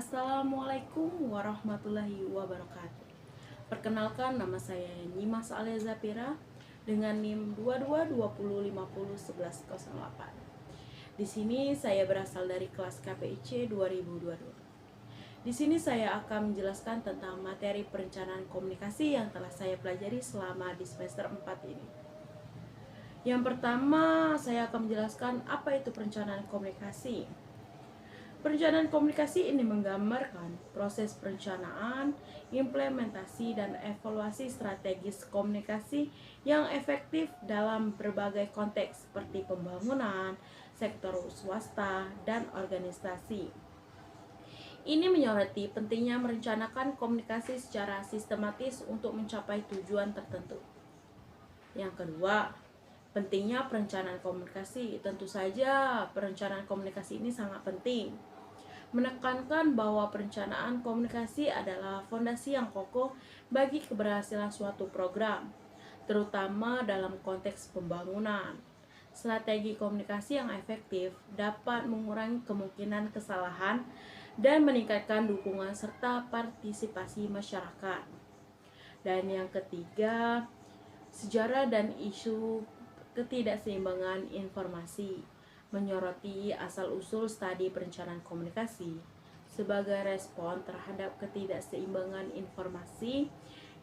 Assalamualaikum warahmatullahi wabarakatuh. Perkenalkan, nama saya Nyimas Alia Zapira dengan NIM 2220501108. Di sini saya berasal dari kelas KPIC 2022. Di sini saya akan menjelaskan tentang materi perencanaan komunikasi yang telah saya pelajari selama di semester 4 ini. Yang pertama, saya akan menjelaskan apa itu perencanaan komunikasi. Perencanaan komunikasi ini menggambarkan proses perencanaan, implementasi, dan evaluasi strategis komunikasi yang efektif dalam berbagai konteks seperti pembangunan, sektor swasta, dan organisasi. Ini menyoroti pentingnya merencanakan komunikasi secara sistematis untuk mencapai tujuan tertentu. Yang kedua, pentingnya perencanaan komunikasi. Tentu saja perencanaan komunikasi ini sangat penting. Menekankan bahwa perencanaan komunikasi adalah fondasi yang kokoh bagi keberhasilan suatu program, terutama dalam konteks pembangunan. Strategi komunikasi yang efektif dapat mengurangi kemungkinan kesalahan dan meningkatkan dukungan serta partisipasi masyarakat. Dan yang ketiga, sejarah dan isu ketidakseimbangan informasi, menyoroti asal-usul studi perencanaan komunikasi sebagai respon terhadap ketidakseimbangan informasi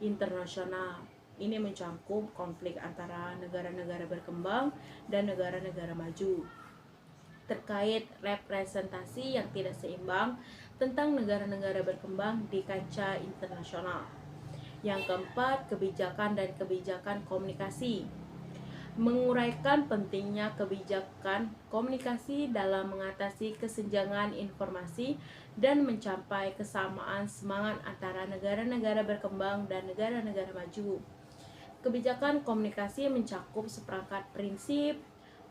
internasional. Ini mencakup konflik antara negara-negara berkembang dan negara-negara maju terkait representasi yang tidak seimbang tentang negara-negara berkembang di kancah internasional. Yang keempat, kebijakan dan kebijakan komunikasi, menguraikan pentingnya kebijakan komunikasi dalam mengatasi kesenjangan informasi dan mencapai kesamaan semangat antara negara-negara berkembang dan negara-negara maju. Kebijakan komunikasi mencakup seperangkat prinsip,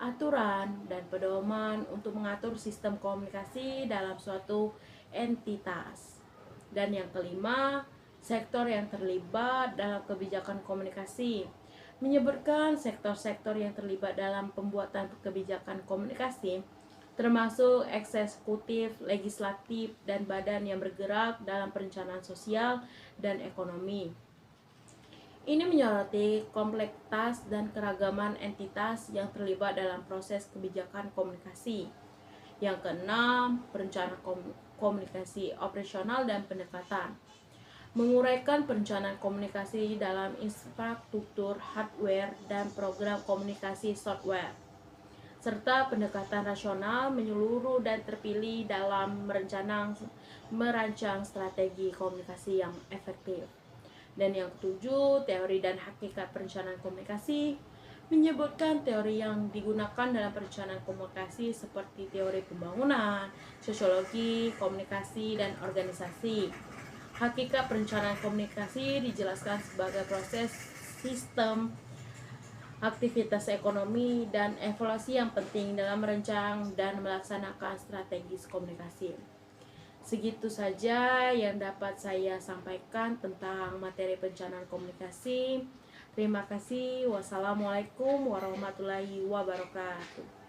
aturan, dan pedoman untuk mengatur sistem komunikasi dalam suatu entitas. Dan yang kelima, sektor yang terlibat dalam kebijakan komunikasi, menyebutkan sektor-sektor yang terlibat dalam pembuatan kebijakan komunikasi, termasuk eksekutif, legislatif, dan badan yang bergerak dalam perencanaan sosial dan ekonomi. Ini menyoroti kompleksitas dan keragaman entitas yang terlibat dalam proses kebijakan komunikasi. Yang keenam, perencanaan komunikasi operasional dan pendekatan, menguraikan perencanaan komunikasi dalam infrastruktur hardware dan program komunikasi software, serta pendekatan rasional menyeluruh dan terpilih dalam merancang strategi komunikasi yang efektif. Dan yang ketujuh, teori dan hakikat perencanaan komunikasi, menyebutkan teori yang digunakan dalam perencanaan komunikasi seperti teori pembangunan, sosiologi, komunikasi, dan organisasi. Hakikat perencanaan komunikasi dijelaskan sebagai proses sistem, aktivitas ekonomi, dan evaluasi yang penting dalam merancang dan melaksanakan strategis komunikasi. Segitu saja yang dapat saya sampaikan tentang materi perencanaan komunikasi. Terima kasih. Wassalamualaikum warahmatullahi wabarakatuh.